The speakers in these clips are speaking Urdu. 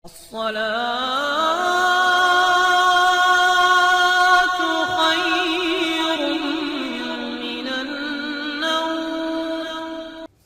الصلاة خير من النوم.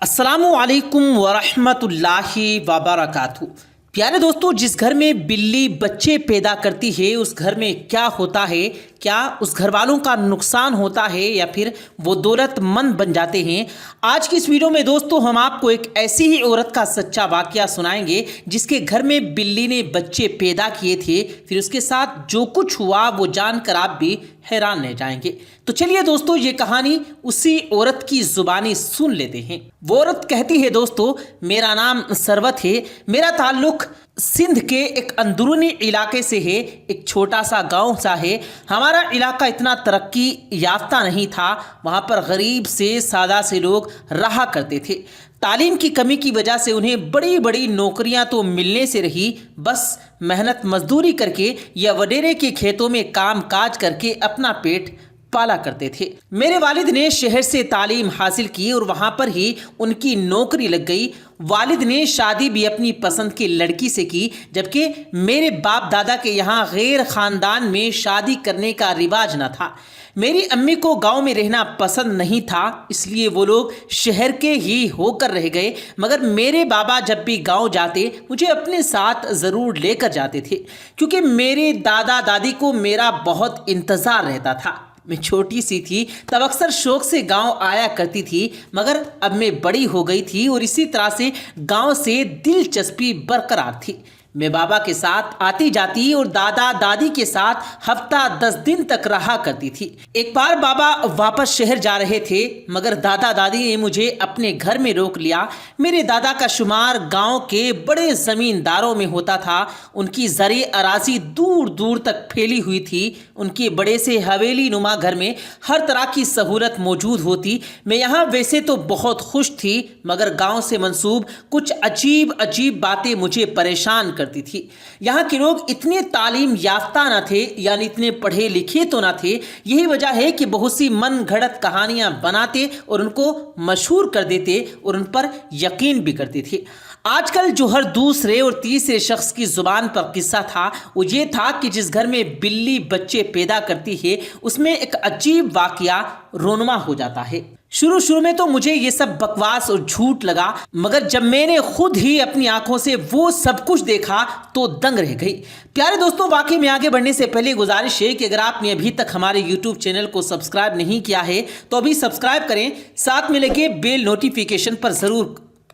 السلام علیکم ورحمۃ اللہ وبرکاتہ. پیارے دوستو، جس گھر میں بلی بچے پیدا کرتی ہے اس گھر میں کیا ہوتا ہے؟ کیا اس گھر والوں کا نقصان ہوتا ہے یا پھر وہ دولت مند بن جاتے ہیں؟ آج کی اس ویڈیو میں دوستو ہم آپ کو ایک ایسی ہی عورت کا سچا واقعہ سنائیں گے جس کے گھر میں بلی نے بچے پیدا کیے تھے. پھر اس کے ساتھ جو کچھ ہوا وہ جان کر آپ بھی حیران رہ جائیں گے. تو چلیے دوستو یہ کہانی اسی عورت کی زبانی سن لیتے ہیں. وہ عورت کہتی ہے دوستو، میرا نام ثروت ہے، میرا تعلق سندھ کے ایک اندرونی علاقے سے ہے. ایک چھوٹا سا گاؤں سا ہے. ہمارا علاقہ اتنا ترقی یافتہ نہیں تھا. وہاں پر غریب سے سادہ سے لوگ رہا کرتے تھے. تعلیم کی کمی کی وجہ سے انہیں بڑی بڑی نوکریاں تو ملنے سے رہی، بس محنت مزدوری کر کے یا وڈیرے کے کھیتوں میں کام کاج کر کے اپنا پیٹ پالا کرتے تھے. میرے والد نے شہر سے تعلیم حاصل کی اور وہاں پر ہی ان کی نوکری لگ گئی. والد نے شادی بھی اپنی پسند کی لڑکی سے کی، جبکہ میرے باپ دادا کے یہاں غیر خاندان میں شادی کرنے کا رواج نہ تھا. میری امی کو گاؤں میں رہنا پسند نہیں تھا، اس لیے وہ لوگ شہر کے ہی ہو کر رہ گئے. مگر میرے بابا جب بھی گاؤں جاتے مجھے اپنے ساتھ ضرور لے کر جاتے تھے، کیونکہ میرے دادا دادی کو میرا بہت انتظار رہتا تھا. میں چھوٹی سی تھی تب اکثر شوق سے گاؤں آیا کرتی تھی، مگر اب میں بڑی ہو گئی تھی اور اسی طرح سے گاؤں سے دلچسپی برقرار تھی. میں بابا کے ساتھ آتی جاتی اور دادا دادی کے ساتھ ہفتہ 10 دن تک رہا کرتی تھی. ایک بار بابا واپس شہر جا رہے تھے مگر دادا دادی نے مجھے اپنے گھر میں روک لیا. میرے دادا کا شمار گاؤں کے بڑے زمینداروں میں ہوتا تھا. ان کی زرعی اراضی دور دور تک پھیلی ہوئی تھی. ان کے بڑے سے حویلی نما گھر میں ہر طرح کی سہولت موجود ہوتی. میں یہاں ویسے تو بہت خوش تھی، مگر گاؤں سے منسوب کچھ عجیب باتیں مجھے پریشان کرتی تھی. یہاں کے لوگ اتنے تعلیم یافتہ نہ تھے، یعنی اتنے پڑھے لکھے تو نہ تھے. یہی وجہ ہے کہ بہت سی من گھڑت کہانیاں بناتے اور ان کو مشہور کر دیتے اور ان پر یقین بھی کرتے تھے. آج کل جو ہر دوسرے اور تیسرے شخص کی زبان پر قصہ تھا وہ یہ تھا کہ جس گھر میں بلی بچے پیدا کرتی ہے اس میں ایک عجیب واقعہ رونما ہو جاتا ہے. شروع میں تو مجھے یہ سب بکواس اور جھوٹ لگا، مگر جب میں نے خود ہی اپنی آنکھوں سے وہ سب کچھ دیکھا تو دنگ رہ گئی. پیارے دوستوں، واقعی میں آگے بڑھنے سے پہلے گزارش ہے کہ اگر آپ نے ابھی تک ہمارے یوٹیوب چینل کو سبسکرائب نہیں کیا ہے تو ابھی سبسکرائب کریں، ساتھ میں لگے بیل نوٹیفیکیشن پر ضرور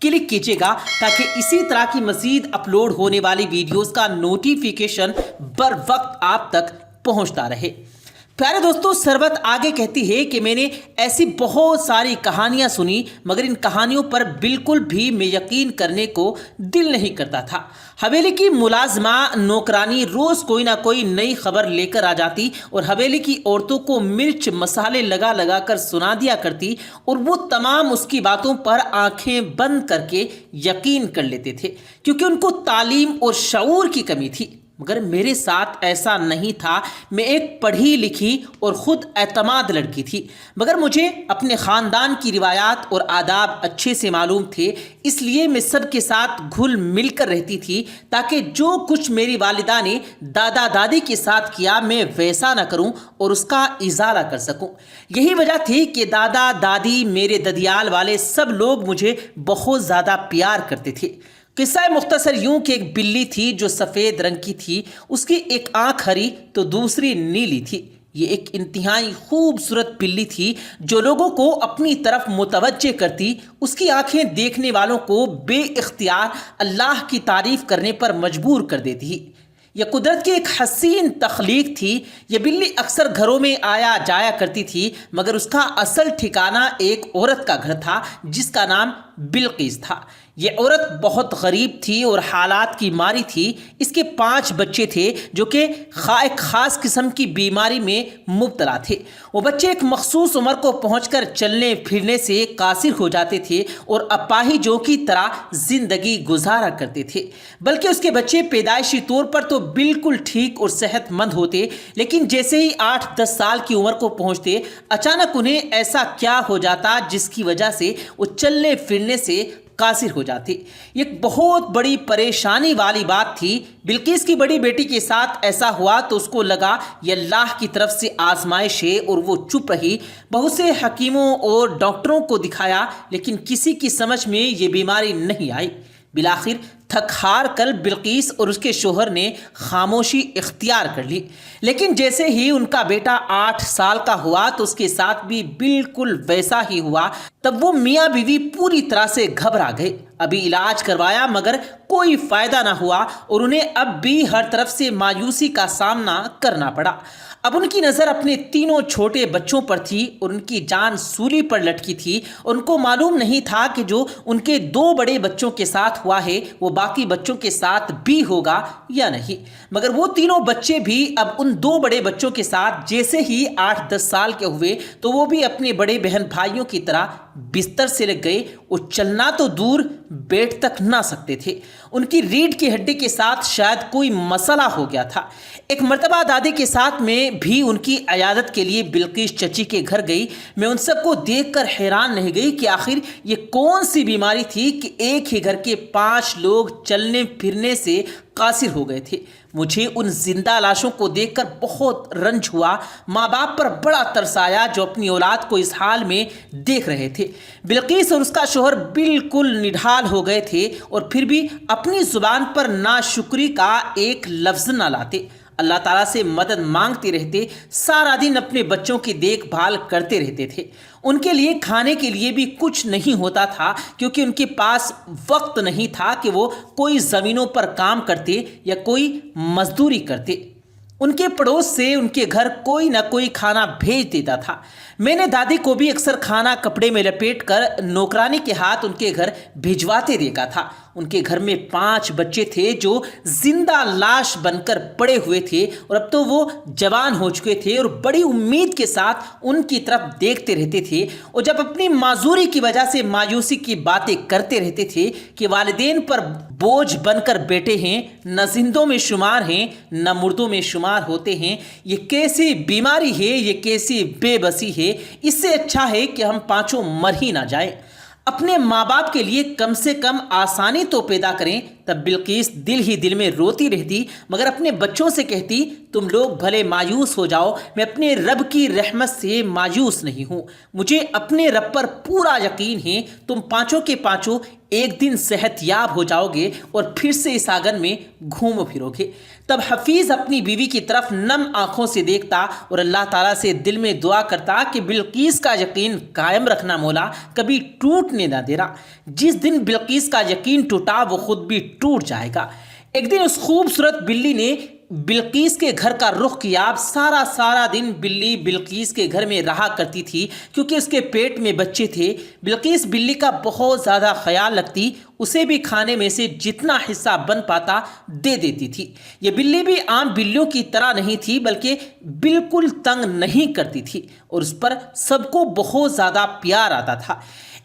کلک کیجیے گا تاکہ اسی طرح کی مزید اپلوڈ ہونے والی ویڈیوز کا نوٹیفیکیشن بر وقت آپ تک پہنچتا رہے. پیارے دوستو، ثروت آگے کہتی ہے کہ میں نے ایسی بہت ساری کہانیاں سنی مگر ان کہانیوں پر بالکل بھی میں یقین کرنے کو دل نہیں کرتا تھا. حویلی کی ملازمہ نوکرانی روز کوئی نہ کوئی نئی خبر لے کر آ جاتی اور حویلی کی عورتوں کو مرچ مسالے لگا کر سنا دیا کرتی اور وہ تمام اس کی باتوں پر آنکھیں بند کر کے یقین کر لیتے تھے کیونکہ ان کو تعلیم اور شعور کی کمی تھی. مگر میرے ساتھ ایسا نہیں تھا. میں ایک پڑھی لکھی اور خود اعتماد لڑکی تھی، مگر مجھے اپنے خاندان کی روایات اور آداب اچھے سے معلوم تھے. اس لیے میں سب کے ساتھ گھل مل کر رہتی تھی تاکہ جو کچھ میری والدہ نے دادا دادی کے ساتھ کیا میں ویسا نہ کروں اور اس کا ازالہ کر سکوں. یہی وجہ تھی کہ دادا دادی، میرے ددیال والے سب لوگ مجھے بہت زیادہ پیار کرتے تھے. قصہ مختصر یوں کہ ایک بلی تھی جو سفید رنگ کی تھی. اس کی ایک آنکھ ہری تو دوسری نیلی تھی. یہ ایک انتہائی خوبصورت بلی تھی جو لوگوں کو اپنی طرف متوجہ کرتی. اس کی آنکھیں دیکھنے والوں کو بے اختیار اللہ کی تعریف کرنے پر مجبور کر دیتی. یہ قدرت کی ایک حسین تخلیق تھی. یہ بلی اکثر گھروں میں آیا جایا کرتی تھی مگر اس کا اصل ٹھکانہ ایک عورت کا گھر تھا جس کا نام بلقیس تھا. یہ عورت بہت غریب تھی اور حالات کی ماری تھی. اس کے 5 بچے تھے جو کہ ایک خاص قسم کی بیماری میں مبتلا تھے. وہ بچے ایک مخصوص عمر کو پہنچ کر چلنے پھرنے سے قاصر ہو جاتے تھے اور اپاہجوں کی طرح زندگی گزارا کرتے تھے. بلکہ اس کے بچے پیدائشی طور پر تو بالکل ٹھیک اور صحت مند ہوتے، لیکن جیسے ہی 8-10 سال کی عمر کو پہنچتے اچانک انہیں ایسا کیا ہو جاتا جس کی وجہ سے وہ چلنے پھرنے سے قاصر ہو جاتے۔ یہ ایک بہت بڑی پریشانی والی بات تھی۔ بلقیس کی بڑی بیٹی کے ساتھ ایسا ہوا تو اس کو لگا یہ اللہ کی طرف سے آزمائش ہے، اور وہ چپ رہی۔ بہت سے حکیموں اور ڈاکٹروں کو دکھایا لیکن کسی کی سمجھ میں یہ بیماری نہیں آئی۔ بالآخر تھک ہار کر بلقیس اور اس کے شوہر نے خاموشی اختیار کر لی۔ لیکن جیسے ہی ان کا بیٹا 8 سال کا ہوا تو اس کے ساتھ بھی بالکل ویسا ہی ہوا۔ تب وہ میاں بیوی پوری طرح سے گھبرا گئے۔ ابھی علاج کروایا مگر کوئی فائدہ نہ ہوا، اور انہیں اب بھی ہر طرف سے مایوسی کا سامنا کرنا پڑا۔ اب ان کی نظر اپنے تینوں چھوٹے بچوں پر تھی، اور ان کی جان سولی پر لٹکی تھی۔ ان کو معلوم نہیں تھا کہ جو ان کے 2 بڑے بچوں کے ساتھ ہوا ہے وہ باقی بچوں کے ساتھ بھی ہوگا یا نہیں۔ مگر وہ تینوں بچے بھی اب ان 2 بڑے بچوں کے ساتھ جیسے ہی 8-10 سال کے ہوئے تو وہ بھی اپنے بڑے بہن بھائیوں کی طرح بستر سے لگ گئے۔ وہ چلنا تو دور، بیٹھ تک نہ سکتے تھے۔ ان کی ریڑھ کی ہڈی کے ساتھ شاید کوئی مسئلہ ہو گیا تھا۔ ایک مرتبہ دادی کے ساتھ میں بھی ان کی عیادت کے لیے بلقیس چچی کے گھر گئی۔ میں ان سب کو دیکھ کر حیران رہ گئی کہ آخر یہ کون سی بیماری تھی کہ ایک ہی گھر کے 5 لوگ چلنے پھرنے سے قاصر ہو گئے تھے۔ مجھے ان زندہ لاشوں کو دیکھ کر بہت رنج ہوا۔ ماں باپ پر بڑا ترس آیا جو اپنی اولاد کو اس حال میں دیکھ رہے تھے۔ بلقیس اور اس کا شوہر بالکل نڈھال ہو گئے تھے، اور پھر بھی اپنی زبان پر ناشکری کا ایک لفظ نہ لاتے۔ اللہ تعالیٰ سے مدد مانگتے رہتے، سارا دن اپنے بچوں کی دیکھ بھال کرتے رہتے تھے۔ ان کے لیے کھانے کے لیے بھی کچھ نہیں ہوتا تھا، کیونکہ ان کے پاس وقت نہیں تھا کہ وہ کوئی زمینوں پر کام کرتے یا کوئی مزدوری کرتے۔ ان کے پڑوس سے ان کے گھر کوئی نہ کوئی کھانا بھیج دیتا تھا۔ میں نے دادی کو بھی اکثر کھانا کپڑے میں لپیٹ کر نوکرانی کے ہاتھ ان کے گھر بھجواتے دیکھا تھا۔ ان کے گھر میں 5 بچے تھے جو زندہ لاش بن کر پڑے ہوئے تھے، اور اب تو وہ جوان ہو چکے تھے اور بڑی امید کے ساتھ ان کی طرف دیکھتے رہتے تھے، اور جب اپنی معذوری کی وجہ سے مایوسی کی باتیں کرتے رہتے تے کہ والدین پر بوجھ بن کر بیٹے ہیں، نہ زندوں میں شمار ہیں نہ مردوں میں شمار ہوتے ہیں۔ یہ کیسی بیماری ہے، یہ کیسی بے بسی ہے، اس سے اچھا ہے کہ ہم 5 مر ہی نہ جائیں۔ اپنے ماں باپ کے لیے کم سے کم آسانی تو پیدا کریں۔ تب بلقیس دل ہی دل میں روتی رہتی، مگر اپنے بچوں سے کہتی تم لوگ بھلے مایوس ہو جاؤ، میں اپنے رب کی رحمت سے مایوس نہیں ہوں۔ مجھے اپنے رب پر پورا یقین ہے، تم 5 کے 5 ایک دن صحت یاب ہو جاؤ گے اور پھر سے اس آنگن میں گھومو پھرو گے۔ تب حفیظ اپنی بیوی کی طرف نم آنکھوں سے دیکھتا اور اللہ تعالیٰ سے دل میں دعا کرتا کہ بلقیس کا یقین قائم رکھنا مولا، کبھی ٹوٹنے نہ دینا۔ جس دن بلقیس کا یقین ٹوٹا وہ خود بھی ٹوٹ جائے گا۔ ایک دن اس خوبصورت بلی نے بلقیس کے گھر کا رخ کیا۔ اب سارا دن بلی بلقیس کے گھر میں رہا کرتی تھی، کیونکہ اس کے پیٹ میں بچے تھے۔ بلقیس بلی کا بہت زیادہ خیال رکھتی، اسے بھی کھانے میں سے جتنا حصہ بن پاتا دے دیتی تھی۔ یہ بلی بھی عام بلیوں کی طرح نہیں تھی، بلکہ بالکل تنگ نہیں کرتی تھی، اور اس پر سب کو بہت زیادہ پیار آتا تھا۔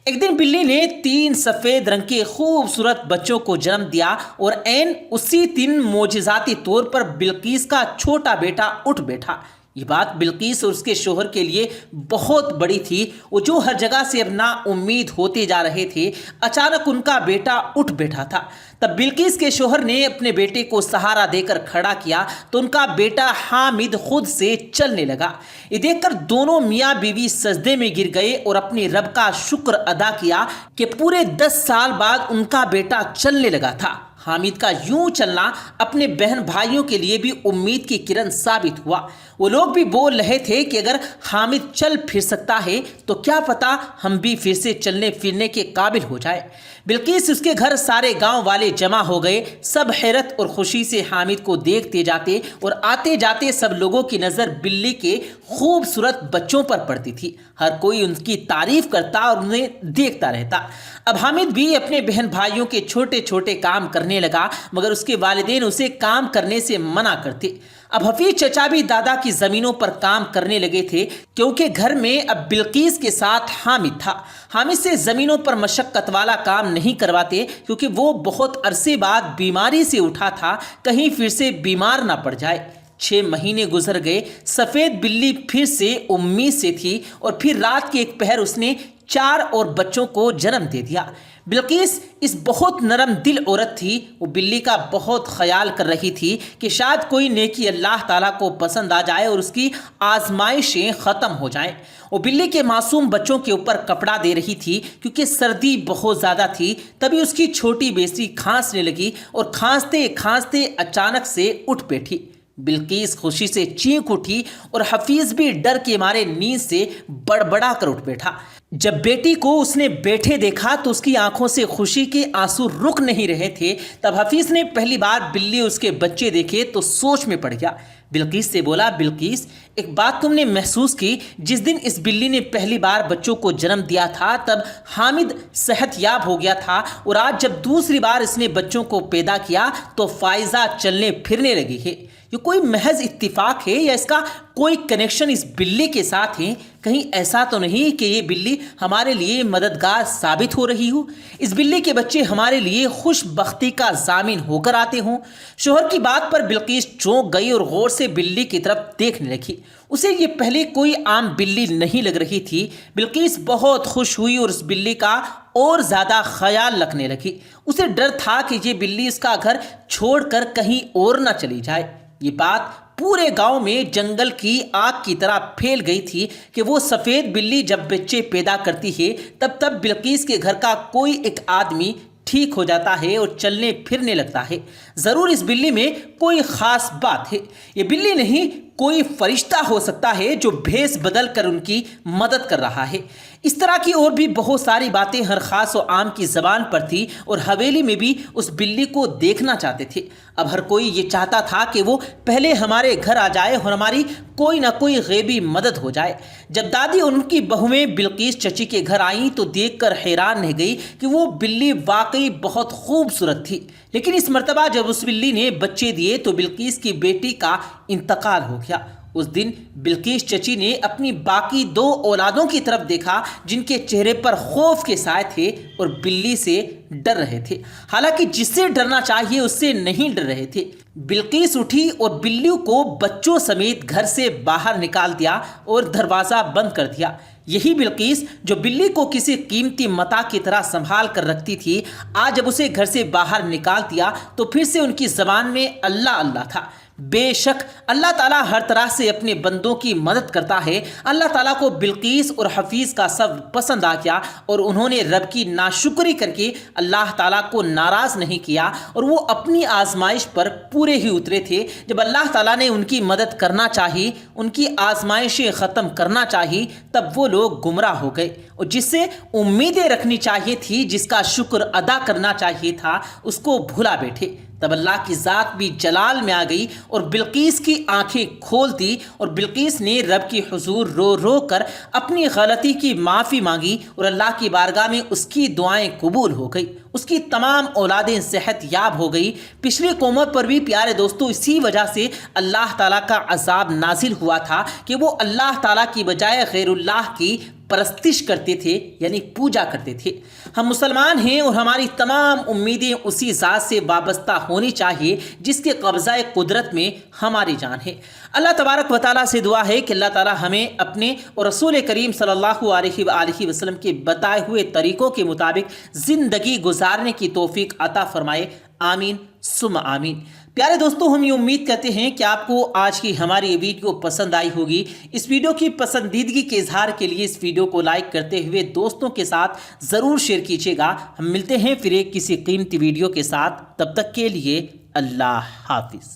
ایک دن بلی نے 3 سفید رنگ کے خوبصورت بچوں کو جنم دیا، اور عین اسی دن معجزاتی طور پر بلقیس کا چھوٹا بیٹا اٹھ بیٹھا۔ یہ بات بلقیس اور اس کے شوہر کے لیے بہت بڑی تھی۔ وہ جو ہر جگہ سے اب نا امید ہوتے جا رہے تھے، اچانک ان کا بیٹا اٹھ بیٹھا تھا۔ تب بلقیس کے شوہر نے اپنے بیٹے کو سہارا دے کر کھڑا کیا تو ان کا بیٹا حامد خود سے چلنے لگا۔ یہ دیکھ کر دونوں میاں بیوی سجدے میں گر گئے اور اپنے رب کا شکر ادا کیا کہ پورے 10 سال بعد ان کا بیٹا چلنے لگا تھا۔ حامد کا یوں چلنا اپنے بہن بھائیوں کے لیے بھی امید کی کرن ثابت ہوا۔ وہ لوگ بھی بول رہے تھے کہ اگر حامد چل پھر سکتا ہے تو کیا پتہ ہم بھی پھر سے چلنے پھرنے کے قابل ہو جائے۔ بلقیس اس کے گھر سارے گاؤں والے جمع ہو گئے۔ سب حیرت اور خوشی سے حامد کو دیکھتے جاتے، اور آتے جاتے سب لوگوں کی نظر بلی کے خوبصورت بچوں پر پڑتی تھی۔ ہر کوئی ان کی تعریف کرتا اور انہیں دیکھتا رہتا۔ اب حامد بھی اپنے بہن بھائیوں کے چھوٹے چھوٹے کام کرنے لگا، مگر اس کے والدین اسے کام کرنے سے منع کرتے۔ اب حفیظ چچا بھی دادا کی زمینوں پر کام کرنے لگے تھے، کیونکہ گھر میں اب بلقیس کے ساتھ حامد تھا۔ حامد سے زمینوں پر مشقت والا کام نہیں کرواتے، کیونکہ وہ بہت عرصے بعد بیماری سے اٹھا تھا، کہیں پھر سے بیمار نہ پڑ جائے۔ 6 مہینے گزر گئے۔ سفید بلی پھر سے امید سے تھی، اور پھر رات کے ایک پہر اس نے 4 اور بچوں کو جنم دے دیا۔ بلقیس اس بہت نرم دل عورت تھی، وہ بلی کا بہت خیال کر رہی تھی کہ شاید کوئی نیکی اللہ تعالیٰ کو پسند آ جائے اور اس کی آزمائشیں ختم ہو جائیں۔ وہ بلی کے معصوم بچوں کے اوپر کپڑا دے رہی تھی کیونکہ سردی بہت زیادہ تھی۔ تبھی اس کی چھوٹی بیٹی کھانسنے لگی اور کھانستے کھانستے اچانک سے اٹھ بیٹھی۔ بلقیس خوشی سے چینک اٹھی اور حفیظ بھی ڈر کے مارے نیند سے بڑبڑا کر اٹھ بیٹھا۔ جب بیٹی کو اس نے بیٹھے دیکھا تو اس کی آنکھوں سے خوشی کے آنسو رک نہیں رہے تھے۔ تب حفیظ نے پہلی بار بلی اس کے بچے دیکھے تو سوچ میں پڑ گیا۔ بلقیس سے بولا، بلقیس ایک بات تم نے محسوس کی، جس دن اس بلی نے پہلی بار بچوں کو جنم دیا تھا تب حامد صحت یاب ہو گیا تھا، اور آج جب دوسری بار اس نے بچوں کو پیدا کیا تو فائزہ چلنے پھرنے لگی ہے۔ یہ کوئی محض اتفاق ہے یا اس کا کوئی کنیکشن اس بلی کے ساتھ ہے؟ کہیں ایسا تو نہیں کہ یہ بلی ہمارے لیے مددگار ثابت ہو رہی ہو؟ اس بلی کے بچے ہمارے لیے خوش بختی کا ضامن ہو کر آتے ہوں؟ شوہر کی بات پر بلقیس چونک گئی اور غور سے بلی کی طرف دیکھنے لگی۔ اسے یہ پہلے کوئی عام بلی نہیں لگ رہی تھی۔ بلقیس بہت خوش ہوئی اور اس بلی کا اور زیادہ خیال رکھنے لگی۔ اسے ڈر تھا کہ یہ بلی اس کا گھر چھوڑ کر کہیں اور نہ چلی جائے۔ یہ بات پورے گاؤں میں جنگل کی آگ کی طرح پھیل گئی تھی کہ وہ سفید بلی جب بچے پیدا کرتی ہے تب بلقیس کے گھر کا کوئی ایک آدمی ٹھیک ہو جاتا ہے اور چلنے پھرنے لگتا ہے۔ ضرور اس بلی میں کوئی خاص بات ہے۔ یہ بلی نہیں، کوئی فرشتہ ہو سکتا ہے جو بھیس بدل کر ان کی مدد کر رہا ہے۔ اس طرح کی اور بھی بہت ساری باتیں ہر خاص و عام کی زبان پر تھی اور حویلی میں بھی اس بلی کو دیکھنا چاہتے تھے۔ اب ہر کوئی یہ چاہتا تھا کہ وہ پہلے ہمارے گھر آ جائے اور ہماری کوئی نہ کوئی غیبی مدد ہو جائے۔ جب دادی اور ان کی بہویں بلقیس چچی کے گھر آئیں تو دیکھ کر حیران رہ گئی کہ وہ بلی واقعی بہت خوبصورت تھی۔ لیکن اس مرتبہ جب اس بلی نے بچے دیے تو بلقیس کی بیٹی کا انتقال ہو گیا۔ اس دن بلقیس چچی نے اپنی باقی 2 اولادوں کی طرف دیکھا جن کے چہرے پر خوف کے سائے تھے اور بلی سے ڈر رہے تھے، حالانکہ جس سے ڈرنا چاہیے اس سے نہیں ڈر رہے تھے۔ بلقیس اٹھی اور بلیوں کو بچوں سمیت گھر سے باہر نکال دیا اور دروازہ بند کر دیا۔ یہی بلقیس جو بلی کو کسی قیمتی متاع کی طرح سنبھال کر رکھتی تھی، آج جب اسے گھر سے باہر نکال دیا تو پھر سے ان کی زبان میں اللہ اللہ تھا۔ بے شک اللہ تعالیٰ ہر طرح سے اپنے بندوں کی مدد کرتا ہے۔ اللہ تعالیٰ کو بلقیس اور حفیظ کا سب پسند آ گیا اور انہوں نے رب کی ناشکری کر کے اللہ تعالیٰ کو ناراض نہیں کیا اور وہ اپنی آزمائش پر پورے ہی اترے تھے۔ جب اللہ تعالیٰ نے ان کی مدد کرنا چاہی، ان کی آزمائشیں ختم کرنا چاہی، تب وہ لوگ گمراہ ہو گئے اور جس سے امیدیں رکھنی چاہیے تھی، جس کا شکر ادا کرنا چاہیے تھا، اس کو بھلا بیٹھے۔ تب اللہ کی ذات بھی جلال میں آ گئی اور بلقیس کی آنکھیں کھول دی اور بلقیس نے رب کی حضور رو رو کر اپنی غلطی کی معافی مانگی اور اللہ کی بارگاہ میں اس کی دعائیں قبول ہو گئی۔ اس کی تمام اولادیں صحت یاب ہو گئی۔ پچھلی قوموں پر بھی پیارے دوستو اسی وجہ سے اللہ تعالیٰ کا عذاب نازل ہوا تھا کہ وہ اللہ تعالیٰ کی بجائے غیر اللہ کی پرستش کرتے تھے، یعنی پوجا کرتے تھے۔ ہم مسلمان ہیں اور ہماری تمام امیدیں اسی ذات سے وابستہ ہونی چاہیے جس کے قبضہ قدرت میں ہماری جان ہے۔ اللہ تبارک و تعالیٰ سے دعا ہے کہ اللہ تعالیٰ ہمیں اپنے اور رسول کریم صلی اللہ علیہ وآلہ وسلم کے بتائے ہوئے طریقوں کے مطابق زندگی گزارنے کی توفیق عطا فرمائے۔ آمین ثم آمین۔ پیارے دوستو، ہم یہ امید کرتے ہیں کہ آپ کو آج کی ہماری یہ ویڈیو پسند آئی ہوگی۔ اس ویڈیو کی پسندیدگی کے اظہار کے لیے اس ویڈیو کو لائک کرتے ہوئے دوستوں کے ساتھ ضرور شیئر کیجیے گا۔ ہم ملتے ہیں پھر ایک کسی قیمتی ویڈیو کے ساتھ، تب تک کے لیے اللہ حافظ۔